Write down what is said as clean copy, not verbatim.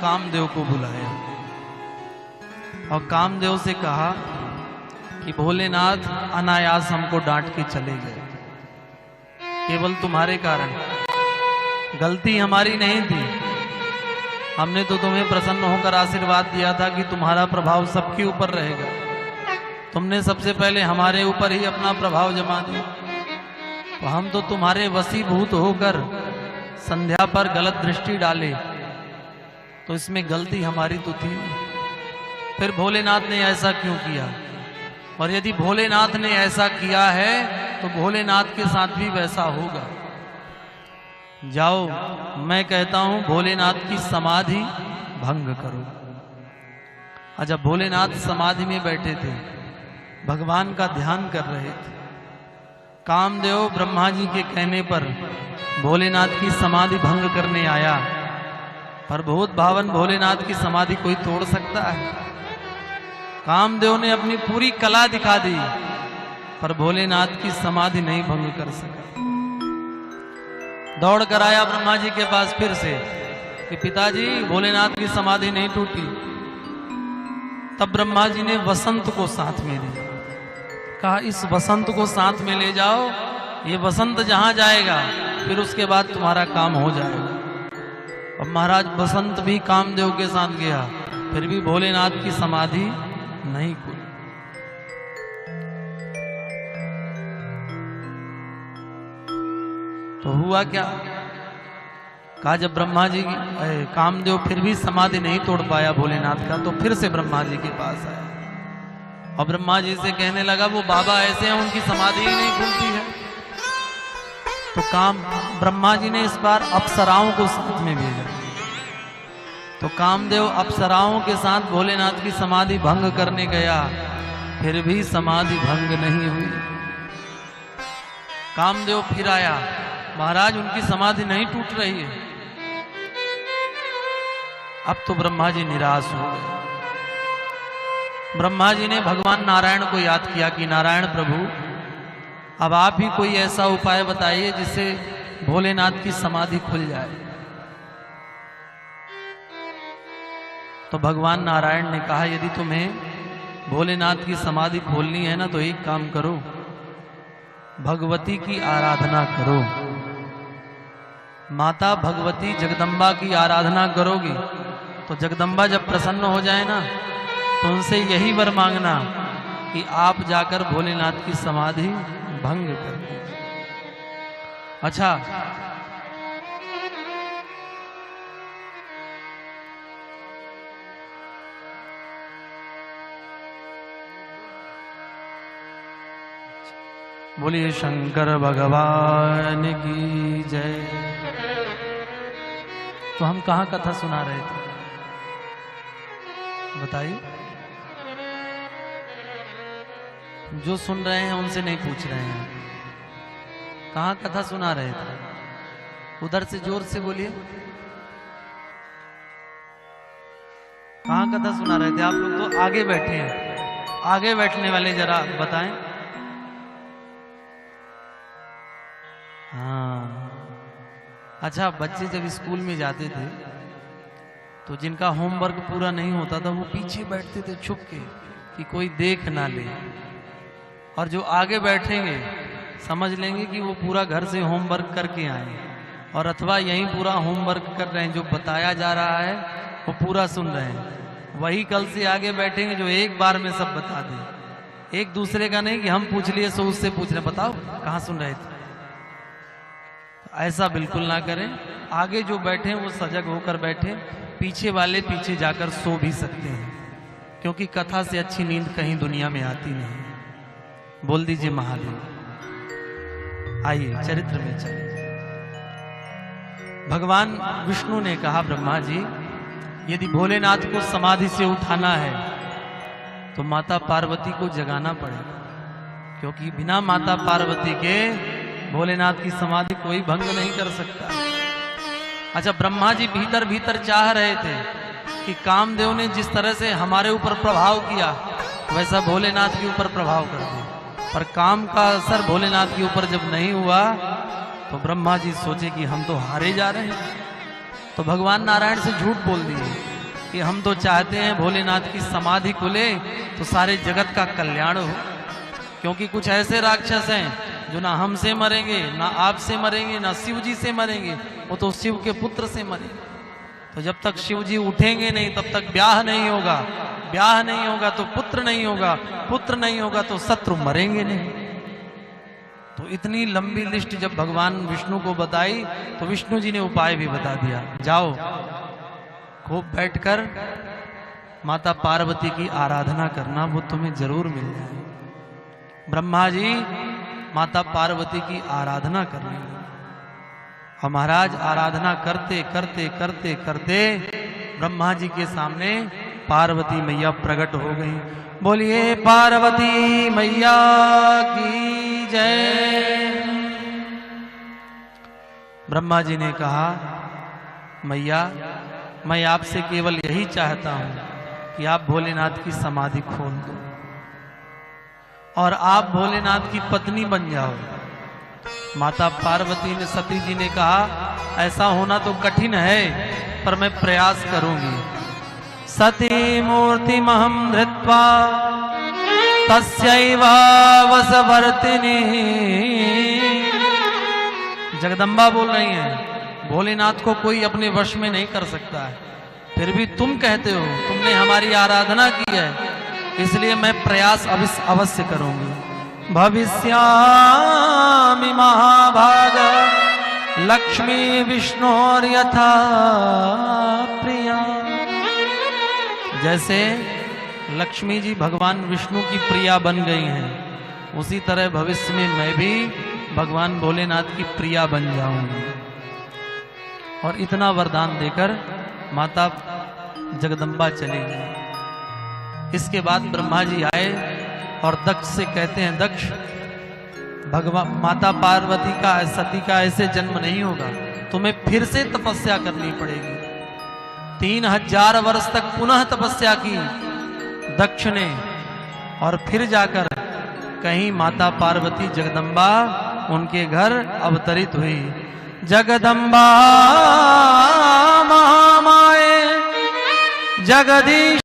कामदेव को बुलाया और कामदेव से कहा कि भोलेनाथ अनायास हमको डांट के चले गए, केवल तुम्हारे कारण, गलती हमारी नहीं थी। हमने तो तुम्हें प्रसन्न होकर आशीर्वाद दिया था कि तुम्हारा प्रभाव सबके ऊपर रहेगा। तुमने सबसे पहले हमारे ऊपर ही अपना प्रभाव जमा दिया, तो हम तो तुम्हारे वशीभूत होकर संध्या पर गलत दृष्टि डाले, तो इसमें गलती हमारी तो थी। फिर भोलेनाथ ने ऐसा क्यों किया? और यदि भोलेनाथ ने ऐसा किया है तो भोलेनाथ के साथ भी वैसा होगा। जाओ, मैं कहता हूं भोलेनाथ की समाधि भंग करो। और जब भोलेनाथ समाधि में बैठे थे, भगवान का ध्यान कर रहे थे, कामदेव ब्रह्मा जी के कहने पर भोलेनाथ की समाधि भंग करने आया। पर भूत भावन भोलेनाथ की समाधि कोई तोड़ सकता है? कामदेव ने अपनी पूरी कला दिखा दी, पर भोलेनाथ की समाधि नहीं भंग कर सका। दौड़ कर आया ब्रह्मा जी के पास फिर से कि पिताजी, भोलेनाथ की समाधि नहीं टूटी। तब ब्रह्मा जी ने वसंत को साथ में लिया, कहा इस वसंत को साथ में ले जाओ, ये वसंत जहां जाएगा फिर उसके बाद तुम्हारा काम हो जाएगा। अब महाराज वसंत भी कामदेव के साथ गया, फिर भी भोलेनाथ की समाधि नहीं खुली। तो हुआ क्या? कहा जब ब्रह्मा जी कामदेव फिर भी समाधि नहीं तोड़ पाया भोलेनाथ का, तो फिर से ब्रह्मा जी के पास आया और ब्रह्मा जी से कहने लगा वो बाबा ऐसे हैं, उनकी समाधि ही नहीं खुलती है। तो ब्रह्मा जी ने इस बार अप्सराओं को साथ में भेजा। तो कामदेव अप्सराओं के साथ भोलेनाथ की समाधि भंग करने गया, फिर भी समाधि भंग नहीं हुई। कामदेव फिर आया, महाराज उनकी समाधि नहीं टूट रही है। अब तो ब्रह्मा जी निराश हो गए। ब्रह्मा जी ने भगवान नारायण को याद किया कि नारायण प्रभु, अब आप ही कोई ऐसा उपाय बताइए जिससे भोलेनाथ की समाधि खुल जाए। तो भगवान नारायण ने कहा यदि तुम्हें भोलेनाथ की समाधि खोलनी है ना, तो एक काम करो, भगवती की आराधना करो। माता भगवती जगदम्बा की आराधना करोगी तो जगदम्बा जब प्रसन्न हो जाए ना, तो उनसे यही वर मांगना कि आप जाकर भोलेनाथ की समाधि भंग कर दीजिए। अच्छा, बोलिए शंकर भगवान की जय। तो हम कहाँ कथा सुना रहे थे बताइए? जो सुन रहे हैं उनसे नहीं पूछ रहे हैं, कहाँ कथा सुना रहे थे? उधर से जोर से बोलिए, कहाँ कथा सुना रहे थे? आप लोग तो आगे बैठे हैं, आगे बैठने वाले जरा बताएं। हाँ, अच्छा, बच्चे जब स्कूल में जाते थे तो जिनका होमवर्क पूरा नहीं होता था वो पीछे बैठते थे छुप के कि कोई देख ना ले, और जो आगे बैठेंगे समझ लेंगे कि वो पूरा घर से होमवर्क करके आए, और अथवा यहीं पूरा होमवर्क कर रहे हैं, जो बताया जा रहा है वो पूरा सुन रहे हैं। वही कल से आगे बैठेंगे जो एक बार में सब बता दें, एक दूसरे का नहीं कि हम पूछ लिए सो उससे पूछ रहे बताओ कहाँ सुन रहे थे। ऐसा बिल्कुल ना करें। आगे जो बैठे वो सजग होकर बैठे, पीछे वाले पीछे जाकर सो भी सकते हैं, क्योंकि कथा से अच्छी नींद कहीं दुनिया में आती नहीं। बोल दीजिए महादेव। आइए चरित्र में चलिए। भगवान विष्णु ने कहा ब्रह्मा जी, यदि भोलेनाथ को समाधि से उठाना है तो माता पार्वती को जगाना पड़ेगा, क्योंकि बिना माता पार्वती के भोलेनाथ की समाधि कोई भंग नहीं कर सकता। अच्छा, ब्रह्मा जी भीतर भीतर चाह रहे थे कि कामदेव ने जिस तरह से हमारे ऊपर प्रभाव किया वैसा भोलेनाथ के ऊपर प्रभाव कर दे, पर काम का असर भोलेनाथ के ऊपर जब नहीं हुआ तो ब्रह्मा जी सोचे कि हम तो हारे जा रहे हैं, तो भगवान नारायण से झूठ बोल दिए कि हम तो चाहते हैं भोलेनाथ की समाधि खुले तो सारे जगत का कल्याण हो, क्योंकि कुछ ऐसे राक्षस हैं जो ना हमसे मरेंगे, ना आपसे मरेंगे, ना शिव जी से मरेंगे, वो तो शिव के पुत्र से मरेंगे। तो जब तक शिव जी उठेंगे नहीं तब तक ब्याह नहीं होगा, ब्याह नहीं होगा तो पुत्र नहीं होगा, पुत्र नहीं होगा तो शत्रु मरेंगे नहीं। तो इतनी लंबी लिस्ट जब भगवान विष्णु को बताई तो विष्णु जी ने उपाय भी बता दिया, जाओ खूब बैठकर माता पार्वती की आराधना करना, वो तुम्हें जरूर मिल जाए। ब्रह्मा जी माता पार्वती की आराधना करने लगे और महाराज आराधना करते करते करते करते ब्रह्मा जी के सामने पार्वती मैया प्रकट हो गई। बोलिए पार्वती मैया की जय। ब्रह्मा जी ने कहा, मैया मैं आपसे केवल यही चाहता हूं कि आप भोलेनाथ की समाधि खोल दो और आप भोलेनाथ की पत्नी बन जाओ। माता पार्वती ने, सती जी ने कहा, ऐसा होना तो कठिन है पर मैं प्रयास करूंगी। सती मूर्ति महम धृत्वा तस्यैव वशवर्तिनी। जगदम्बा बोल रही हैं, भोलेनाथ को कोई अपने वश में नहीं कर सकता है, फिर भी तुम कहते हो, तुमने हमारी आराधना की है, इसलिए मैं प्रयास अवश्य करूंगी। भविष्यामि महाभाग लक्ष्मी विष्णोर्यथा प्रिया। जैसे लक्ष्मी जी भगवान विष्णु की प्रिया बन गई हैं, उसी तरह भविष्य में मैं भी भगवान भोलेनाथ की प्रिया बन जाऊंगी। और इतना वरदान देकर माता जगदम्बा चली गई। इसके बाद ब्रह्मा जी आए और दक्ष से कहते हैं, दक्ष भगवान माता पार्वती का, सती का ऐसे जन्म नहीं होगा, तुम्हें फिर से तपस्या करनी पड़ेगी। 3000 वर्ष तक पुनः तपस्या की दक्ष ने और फिर जाकर कहीं माता पार्वती जगदम्बा उनके घर अवतरित हुई। जगदम्बा महामाए जगदीश